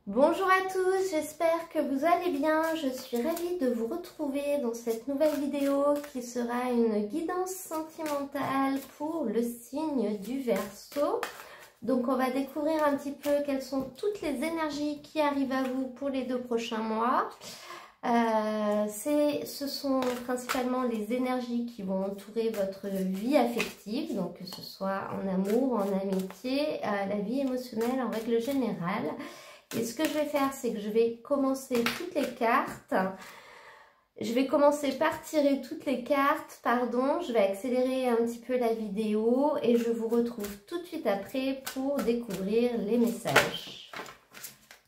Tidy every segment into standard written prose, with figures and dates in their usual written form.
Bonjour à tous, j'espère que vous allez bien. Je suis ravie de vous retrouver dans cette nouvelle vidéo qui sera une guidance sentimentale pour le signe du Verseau. Donc on va découvrir un petit peu quelles sont toutes les énergies qui arrivent à vous pour les 2 prochains mois. Ce sont principalement les énergies qui vont entourer votre vie affective, donc que ce soit en amour, en amitié, la vie émotionnelle en règle générale. Et ce que je vais faire, c'est que je vais commencer toutes les cartes. Je vais commencer par tirer toutes les cartes, pardon. Je vais accélérer un petit peu la vidéo et je vous retrouve tout de suite après pour découvrir les messages.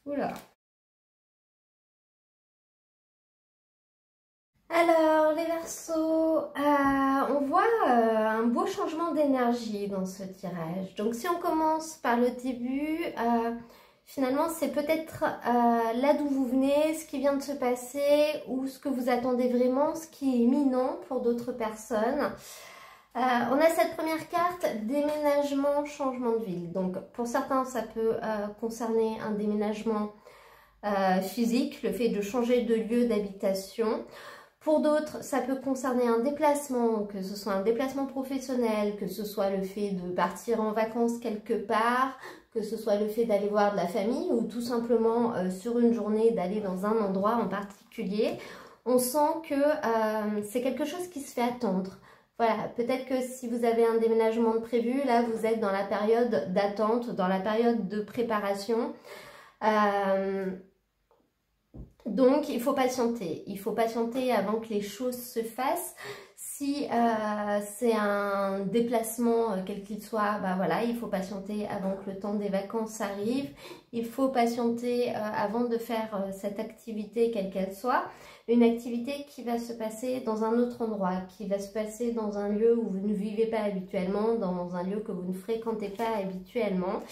Oula. Alors, les Verseaux, on voit un beau changement d'énergie dans ce tirage. Donc, si on commence par le début... finalement, c'est peut-être là d'où vous venez, ce qui vient de se passer ou ce que vous attendez vraiment, ce qui est imminent pour d'autres personnes. On a cette première carte, déménagement, changement de ville. Donc, pour certains, ça peut concerner un déménagement physique, le fait de changer de lieu d'habitation. Pour d'autres, ça peut concerner un déplacement, que ce soit un déplacement professionnel, que ce soit le fait de partir en vacances quelque part, que ce soit le fait d'aller voir de la famille ou tout simplement sur une journée d'aller dans un endroit en particulier. On sent que c'est quelque chose qui se fait attendre. Voilà, peut-être que si vous avez un déménagement de prévu, là vous êtes dans la période d'attente, dans la période de préparation. Donc, il faut patienter avant que les choses se fassent. Si c'est un déplacement, quel qu'il soit, bah voilà, il faut patienter avant que le temps des vacances arrive. Il faut patienter avant de faire cette activité, quelle qu'elle soit. Une activité qui va se passer dans un autre endroit, qui va se passer dans un lieu où vous ne vivez pas habituellement, dans un lieu que vous ne fréquentez pas habituellement.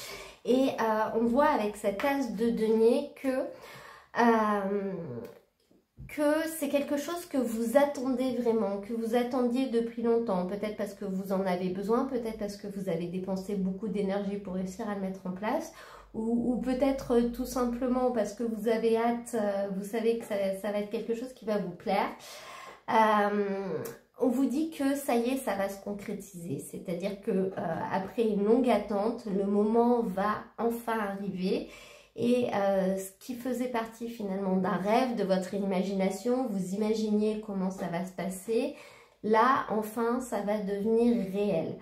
Et on voit avec cette as de denier que c'est quelque chose que vous attendez vraiment, que vous attendiez depuis longtemps, peut-être parce que vous en avez besoin, peut-être parce que vous avez dépensé beaucoup d'énergie pour réussir à le mettre en place, ou peut-être tout simplement parce que vous avez hâte, vous savez que ça va être quelque chose qui va vous plaire. On vous dit que ça y est, ça va se concrétiser, c'est-à-dire que après une longue attente, le moment va enfin arriver. Et ce qui faisait partie finalement d'un rêve, de votre imagination, vous imaginiez comment ça va se passer, là enfin ça va devenir réel.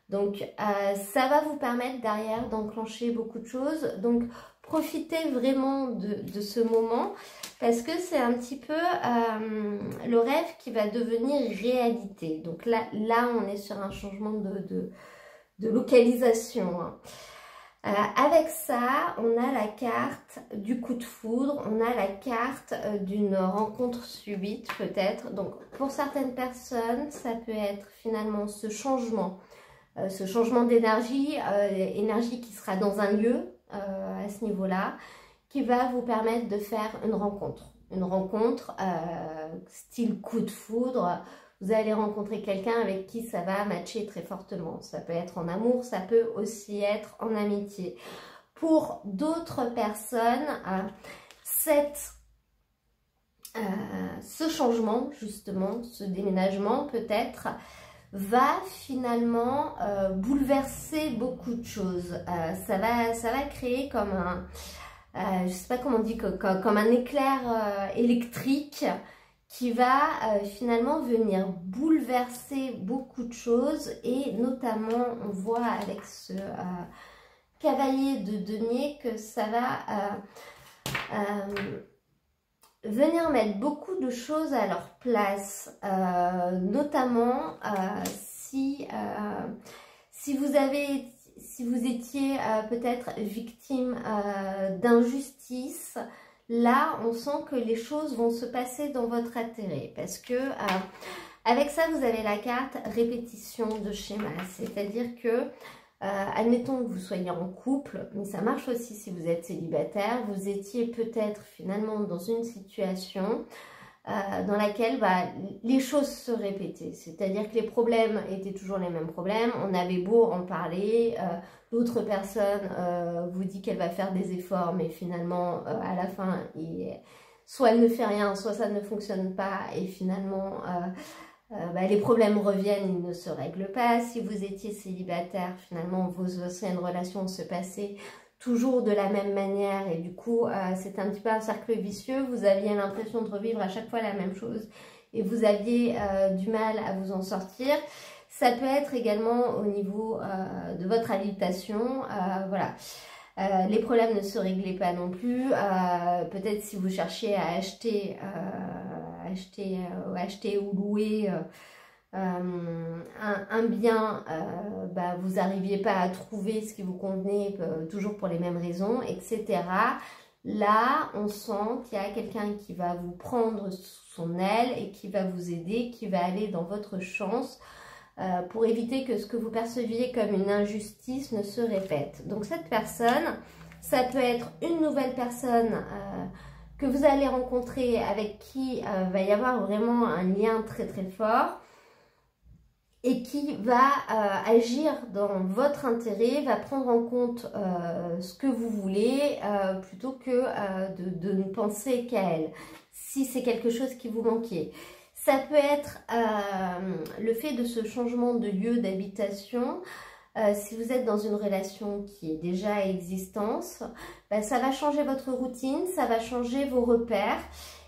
Donc ça va vous permettre derrière d'enclencher beaucoup de choses. Donc profitez vraiment de ce moment parce que c'est un petit peu le rêve qui va devenir réalité. Donc là on est sur un changement de localisation, hein. Avec ça, on a la carte du coup de foudre, on a la carte d'une rencontre subite peut-être. Donc pour certaines personnes, ça peut être finalement ce changement d'énergie, énergie qui sera dans un lieu à ce niveau-là, qui va vous permettre de faire une rencontre. Une rencontre style coup de foudre. Vous allez rencontrer quelqu'un avec qui ça va matcher très fortement. Ça peut être en amour, ça peut aussi être en amitié. Pour d'autres personnes, ce changement, justement, ce déménagement peut-être, va finalement bouleverser beaucoup de choses. Ça va créer comme un, je sais pas comment on dit, comme un éclair électrique qui va finalement venir bouleverser beaucoup de choses et notamment on voit avec ce cavalier de denier que ça va venir mettre beaucoup de choses à leur place, notamment si vous étiez peut-être victime d'injustice. Là, on sent que les choses vont se passer dans votre intérêt parce que avec ça, vous avez la carte répétition de schéma. C'est-à-dire que, admettons que vous soyez en couple, mais ça marche aussi si vous êtes célibataire, vous étiez peut-être finalement dans une situation dans laquelle les choses se répétaient. C'est-à-dire que les problèmes étaient toujours les mêmes problèmes. On avait beau en parler, l'autre personne vous dit qu'elle va faire des efforts, mais finalement, à la fin, soit elle ne fait rien, soit ça ne fonctionne pas, et finalement, les problèmes reviennent, ils ne se règlent pas. Si vous étiez célibataire, finalement, vos anciennes relations se passaient toujours de la même manière et du coup c'est un petit peu un cercle vicieux. Vous aviez l'impression de revivre à chaque fois la même chose et vous aviez du mal à vous en sortir. Ça peut être également au niveau de votre habitation, voilà. Les problèmes ne se réglaient pas non plus. Peut-être si vous cherchiez à acheter ou louer un bien, vous n'arriviez pas à trouver ce qui vous convenait, toujours pour les mêmes raisons, etc. Là, on sent qu'il y a quelqu'un qui va vous prendre sous son aile et qui va vous aider, qui va aller dans votre chance pour éviter que ce que vous perceviez comme une injustice ne se répète. Donc cette personne, ça peut être une nouvelle personne que vous allez rencontrer, avec qui va y avoir vraiment un lien très très fort, et qui va agir dans votre intérêt, va prendre en compte ce que vous voulez, plutôt que de ne penser qu'à elle, si c'est quelque chose qui vous manquait. Ça peut être le fait de ce changement de lieu d'habitation. Si vous êtes dans une relation qui est déjà existante, ça va changer votre routine, ça va changer vos repères.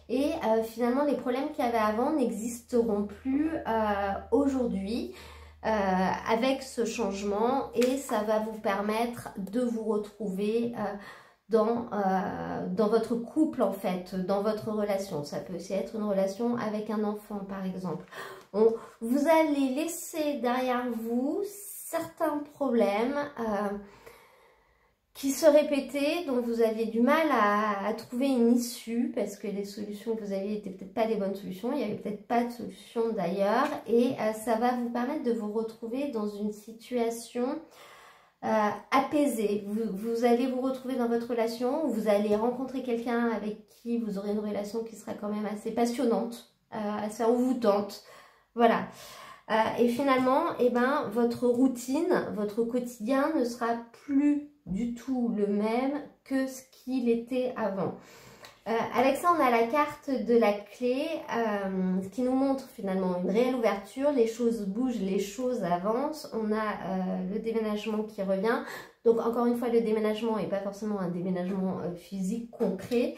Et finalement, les problèmes qu'il y avait avant n'existeront plus aujourd'hui avec ce changement, et ça va vous permettre de vous retrouver dans votre couple, en fait, dans votre relation. Ça peut aussi être une relation avec un enfant, par exemple. Vous allez laisser derrière vous certains problèmes qui se répétaient, dont vous aviez du mal à trouver une issue, parce que les solutions que vous aviez n'étaient peut-être pas les bonnes solutions, il n'y avait peut-être pas de solution d'ailleurs, et ça va vous permettre de vous retrouver dans une situation apaisée. Vous allez vous retrouver dans votre relation, où vous allez rencontrer quelqu'un avec qui vous aurez une relation qui sera quand même assez passionnante, assez envoûtante, voilà. Et finalement, votre routine, votre quotidien ne sera plus du tout le même que ce qu'il était avant. Avec ça, on a la carte de la clé, ce qui nous montre finalement une réelle ouverture. Les choses bougent, les choses avancent. On a le déménagement qui revient. Donc encore une fois, le déménagement n'est pas forcément un déménagement physique concret.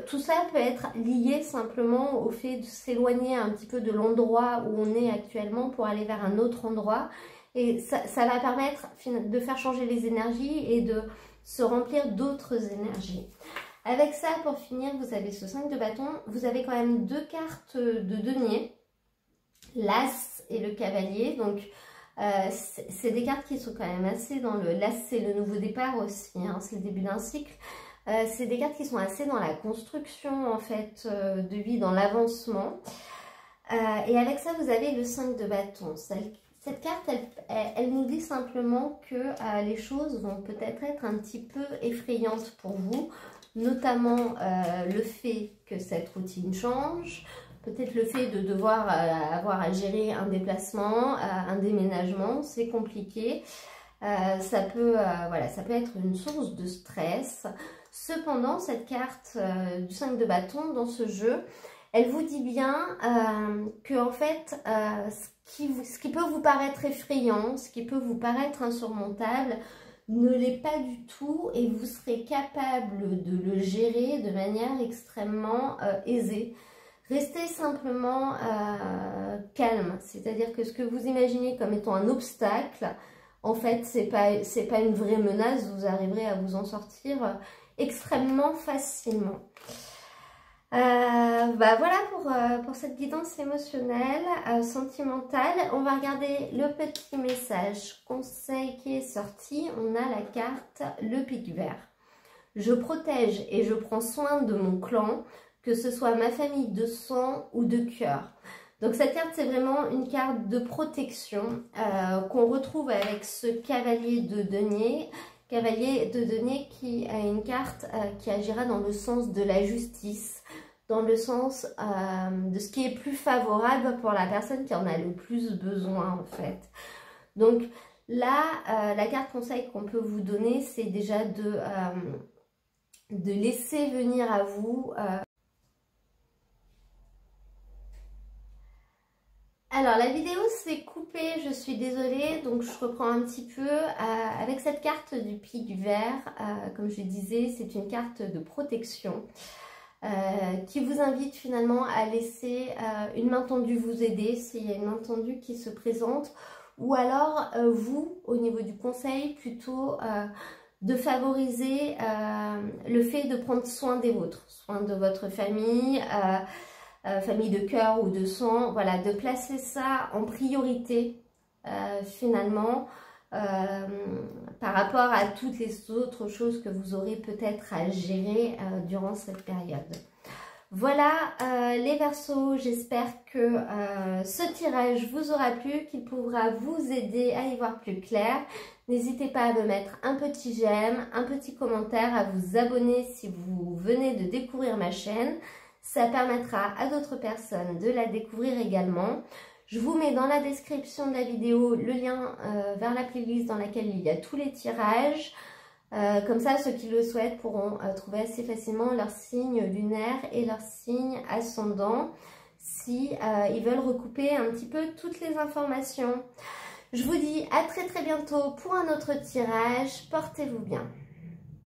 Tout ça peut être lié simplement au fait de s'éloigner un petit peu de l'endroit où on est actuellement pour aller vers un autre endroit. Et ça va permettre de faire changer les énergies et de se remplir d'autres énergies. Avec ça, pour finir, vous avez ce 5 de bâton. Vous avez quand même deux cartes de denier, l'As et le Cavalier. Donc, c'est des cartes qui sont quand même assez dans le... L'As, c'est le nouveau départ aussi, hein, c'est le début d'un cycle. C'est des cartes qui sont assez dans la construction, en fait, de vie, dans l'avancement. Et avec ça, vous avez le 5 de bâton. Cette carte, elle nous dit simplement que les choses vont peut-être être un petit peu effrayantes pour vous, notamment le fait que cette routine change, peut-être le fait de devoir avoir à gérer un déplacement, un déménagement, c'est compliqué. Ça peut être une source de stress. Cependant, cette carte du 5 de bâton dans ce jeu, elle vous dit bien que en fait, ce qui peut vous paraître effrayant, ce qui peut vous paraître insurmontable, ne l'est pas du tout, et vous serez capable de le gérer de manière extrêmement aisée. Restez simplement calme, c'est-à-dire que ce que vous imaginez comme étant un obstacle, en fait, c'est pas une vraie menace, vous arriverez à vous en sortir extrêmement facilement. Voilà pour cette guidance émotionnelle, sentimentale. On va regarder le petit message conseil qui est sorti. On a la carte le pic vert. Je protège et je prends soin de mon clan, que ce soit ma famille de sang ou de cœur. Donc cette carte, c'est vraiment une carte de protection qu'on retrouve avec ce cavalier de denier. Cavalier de denier qui a une carte qui agira dans le sens de la justice, dans le sens de ce qui est plus favorable pour la personne qui en a le plus besoin en fait. Donc là, la carte conseil qu'on peut vous donner, c'est déjà de laisser venir à vous. Alors la vidéo s'est coupée, je suis désolée, donc je reprends un petit peu avec cette carte du pic vert. Comme je disais, c'est une carte de protection qui vous invite finalement à laisser une main tendue vous aider s'il y a une main tendue qui se présente, ou alors vous, au niveau du conseil, plutôt de favoriser le fait de prendre soin des vôtres, soin de votre famille, famille de cœur ou de sang, voilà, de placer ça en priorité finalement par rapport à toutes les autres choses que vous aurez peut-être à gérer durant cette période. Voilà les Verseaux, j'espère que ce tirage vous aura plu, qu'il pourra vous aider à y voir plus clair. N'hésitez pas à me mettre un petit j'aime, un petit commentaire, à vous abonner si vous venez de découvrir ma chaîne. Ça permettra à d'autres personnes de la découvrir également. Je vous mets dans la description de la vidéo le lien vers la playlist dans laquelle il y a tous les tirages. Comme ça, ceux qui le souhaitent pourront trouver assez facilement leur signe lunaire et leur signe ascendant si ils veulent recouper un petit peu toutes les informations. Je vous dis à très bientôt pour un autre tirage. Portez-vous bien.